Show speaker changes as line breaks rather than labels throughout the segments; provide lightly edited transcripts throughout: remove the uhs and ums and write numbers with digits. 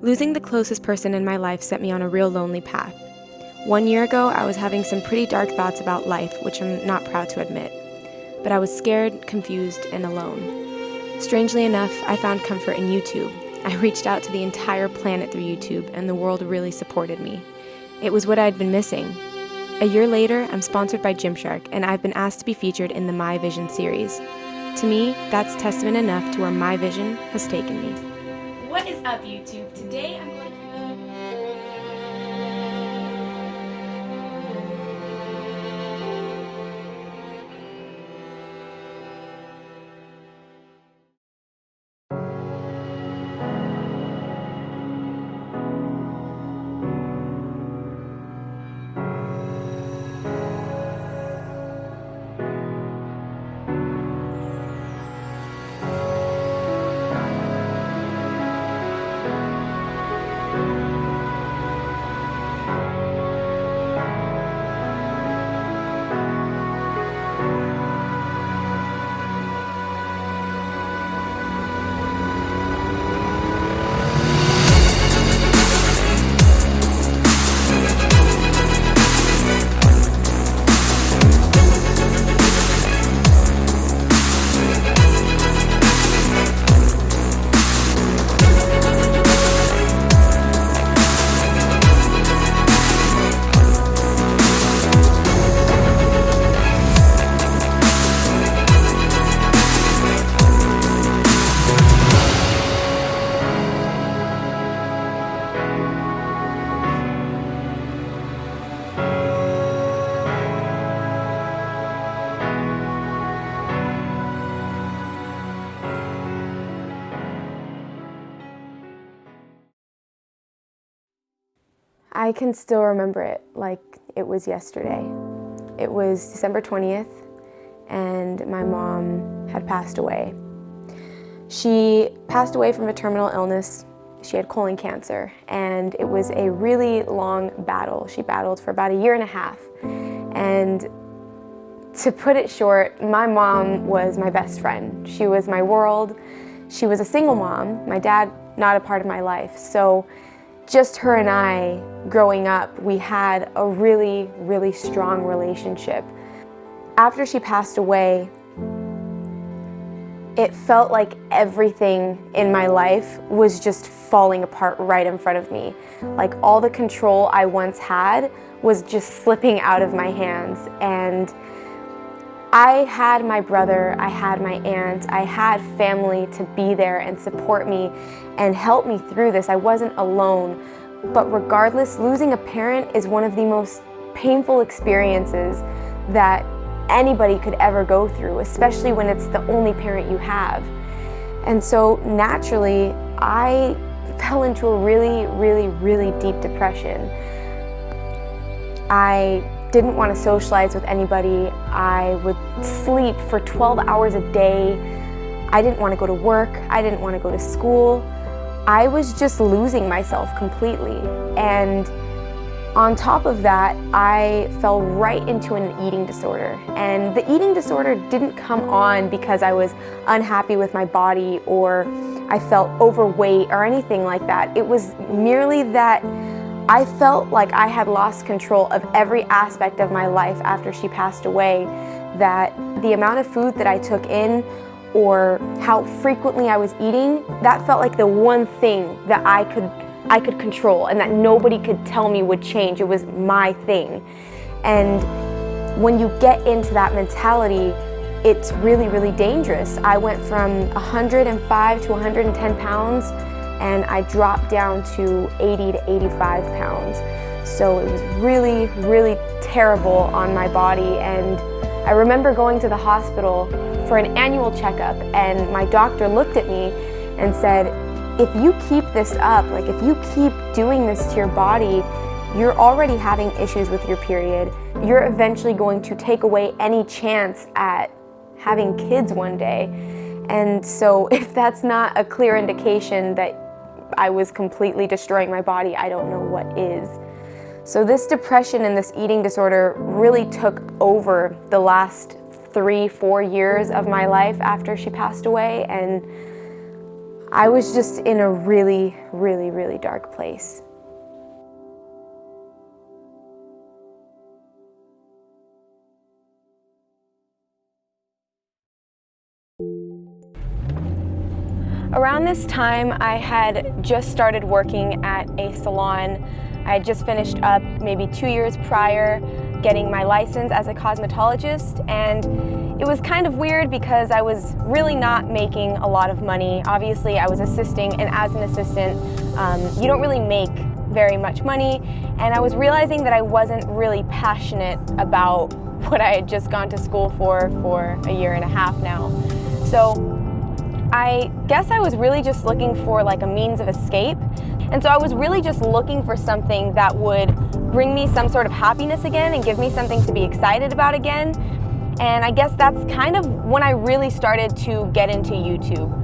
Losing the closest person in my life set me on a real lonely path. 1 year ago, I was having some pretty dark thoughts about life, which I'm not proud to admit. But I was scared, confused, and alone. Strangely enough, I found comfort in YouTube. I reached out to the entire planet through YouTube, and the world really supported me. It was what I'd been missing. A year later, I'm sponsored by Gymshark, and I've been asked to be featured in the My Vision series. To me, that's testament enough to where my vision has taken me. What is up, YouTube? Today I'm going to... I can still remember it like it was yesterday. It was December 20th, and my mom had passed away. She passed away from a terminal illness. She had colon cancer, and it was a really long battle. She battled for about 1.5 years. And to put it short, my mom was my best friend. She was my world. She was a single mom. My dad, not a part of my life. So just her and I, growing up, we had a really, really strong relationship. After she passed away, it felt like everything in my life was just falling apart right in front of me. Like all the control I once had was just slipping out of my hands. And I had my brother, I had my aunt, I had family to be there and support me and help me through this. I wasn't alone. But regardless, losing a parent is one of the most painful experiences that anybody could ever go through, especially when it's the only parent you have. And so naturally, I fell into a really, really, really deep depression. I didn't want to socialize with anybody. I would sleep for 12 hours a day. I didn't want to go to work. I didn't want to go to school. I was just losing myself completely. And on top of that, I fell right into an eating disorder. And the eating disorder didn't come on because I was unhappy with my body or I felt overweight or anything like that. It was merely that I felt like I had lost control of every aspect of my life after she passed away, that the amount of food that I took in or how frequently I was eating, that felt like the one thing that I could control and that nobody could tell me would change. It was my thing. And when you get into that mentality, it's really, really dangerous. I went from 105 to 110 pounds, and I dropped down to 80 to 85 pounds. So it was really, really terrible on my body. And I remember going to the hospital for an annual checkup, and my doctor looked at me and said, if you keep this up, like if you keep doing this to your body, you're already having issues with your period. You're eventually going to take away any chance at having kids one day. And so if that's not a clear indication that I was completely destroying my body, I don't know what is. So this depression and this eating disorder really took over the last 3-4 years of my life after she passed away, and I was just in a really, really, really dark place. Around this time, I had just started working at a salon. I had just finished up maybe 2 years prior getting my license as a cosmetologist, and it was kind of weird because I was really not making a lot of money. Obviously, I was assisting, and as an assistant, you don't really make very much money, and I was realizing that I wasn't really passionate about what I had just gone to school for a year and a half now. So I guess I was really just looking for like a means of escape. And so I was really just looking for something that would bring me some sort of happiness again and give me something to be excited about again. And I guess that's kind of when I really started to get into YouTube.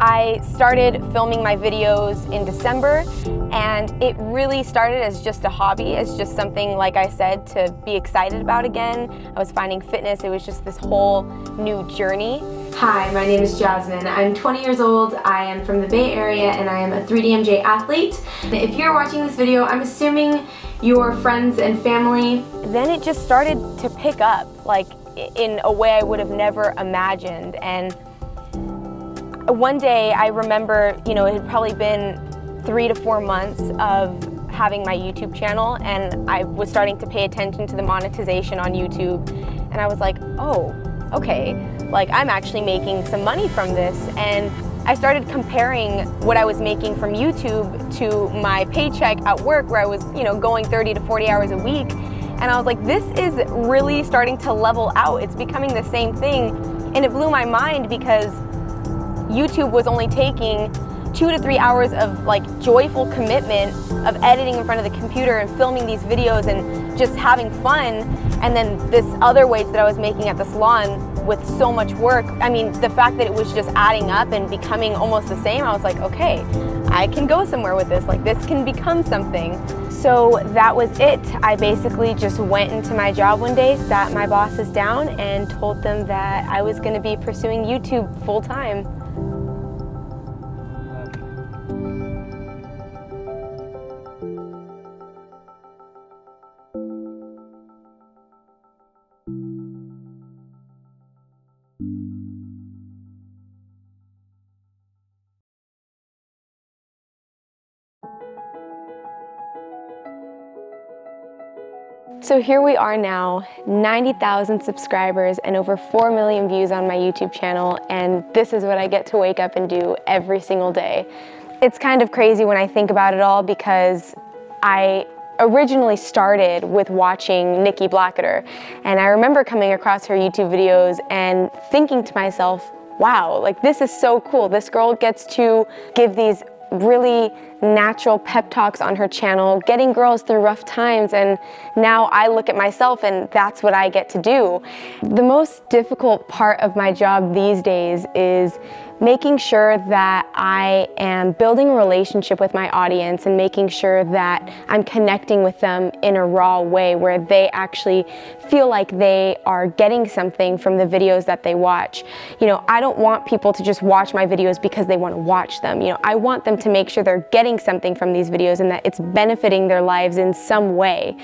I started filming my videos in December, and it really started as just a hobby, as just something, like I said, to be excited about again. I was finding fitness. It was just this whole new journey.
Hi, my name is Jasmine. I'm 20 years old. I am from the Bay Area, and I am a 3DMJ athlete. If you're watching this video, I'm assuming you're friends and family.
Then it just started to pick up, like in a way I would have never imagined. And one day I remember, it had probably been 3 to 4 months of having my YouTube channel, and I was starting to pay attention to the monetization on YouTube, and I was like, oh, okay, like I'm actually making some money from this. And I started comparing what I was making from YouTube to my paycheck at work, where I was, going 30 to 40 hours a week, and I was like, this is really starting to level out. It's becoming the same thing, and it blew my mind because YouTube was only taking 2 to 3 hours of like joyful commitment of editing in front of the computer and filming these videos and just having fun, and then this other wage that I was making at the salon with so much work. I mean, the fact that it was just adding up and becoming almost the same, I was like, okay, I can go somewhere with this, like this can become something. So that was it. I basically just went into my job one day, sat my bosses down, and told them that I was going to be pursuing YouTube full time. So here we are now, 90,000 subscribers and over 4 million views on my YouTube channel, and this is what I get to wake up and do every single day. It's kind of crazy when I think about it all, because I originally started with watching Nikki Blacketer, and I remember coming across her YouTube videos and thinking to myself, wow, like this is so cool. This girl gets to give these really natural pep talks on her channel, getting girls through rough times, and now I look at myself and that's what I get to do. The most difficult part of my job these days is making sure that I am building a relationship with my audience and making sure that I'm connecting with them in a raw way where they actually feel like they are getting something from the videos that they watch. I don't want people to just watch my videos because they want to watch them. I want them to make sure they're getting something from these videos and that it's benefiting their lives in some way.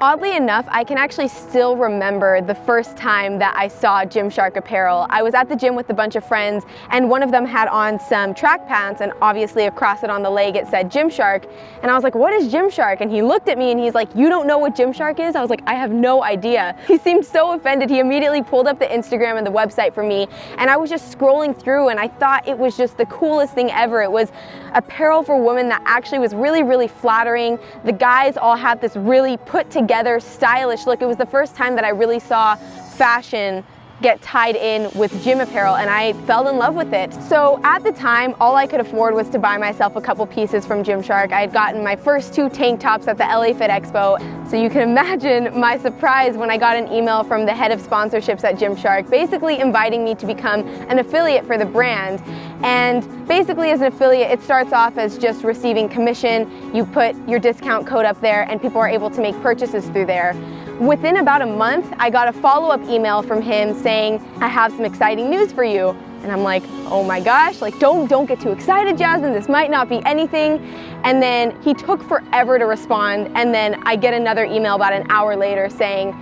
Oddly enough, I can actually still remember the first time that I saw Gymshark apparel. I was at the gym with a bunch of friends, and one of them had on some track pants, and obviously across it on the leg it said Gymshark, and I was like, what is Gymshark? And he looked at me and he's like, you don't know what Gymshark is? I was like, I have no idea. He seemed so offended. He immediately pulled up the Instagram and the website for me, and I was just scrolling through, and I thought it was just the coolest thing ever. It was apparel for women that actually was really, really flattering. The guys all had this really put together, stylish look. It was the first time that I really saw fashion get tied in with gym apparel, and I fell in love with it. So at the time, all I could afford was to buy myself a couple pieces from Gymshark. I had gotten my first 2 tank tops at the LA Fit Expo, so you can imagine my surprise when I got an email from the head of sponsorships at Gymshark, basically inviting me to become an affiliate for the brand. And basically as an affiliate, it starts off as just receiving commission. You put your discount code up there and people are able to make purchases through there. Within about a month, I got a follow-up email from him saying, I have some exciting news for you. And I'm like, oh my gosh, like don't get too excited, Jazmine, this might not be anything. And then he took forever to respond, and then I get another email about an hour later saying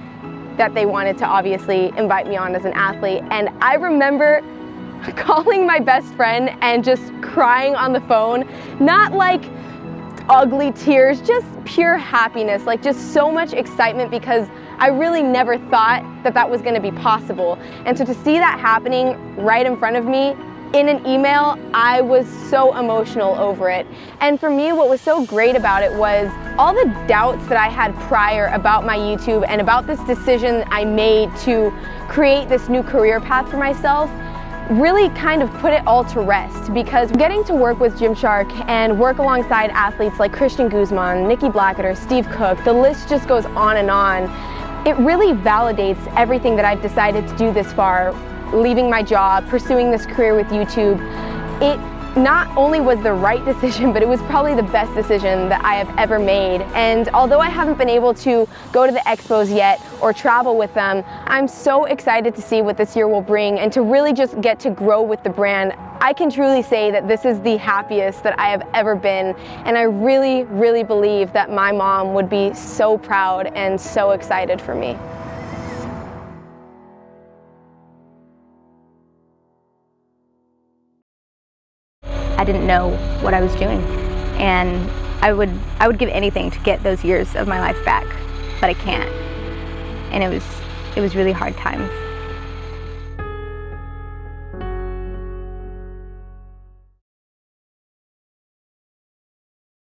that they wanted to obviously invite me on as an athlete. And I remember calling my best friend and just crying on the phone, not like ugly tears, just pure happiness, like just so much excitement, because I really never thought that that was gonna be possible. And so to see that happening right in front of me in an email, I was so emotional over it. And for me, what was so great about it was all the doubts that I had prior about my YouTube and about this decision I made to create this new career path for myself really kind of put it all to rest, because getting to work with Gymshark and work alongside athletes like Christian Guzman, Nikki Blackketter, Steve Cook, the list just goes on and on. It really validates everything that I've decided to do this far, leaving my job, pursuing this career with YouTube. It not only was the right decision, but it was probably the best decision that I have ever made. And although I haven't been able to go to the expos yet or travel with them, I'm so excited to see what this year will bring and to really just get to grow with the brand. I can truly say that this is the happiest that I have ever been, and I really, really believe that my mom would be so proud and so excited for me.
I didn't know what I was doing, and I would give anything to get those years of my life back, but I can't. And it was really hard times.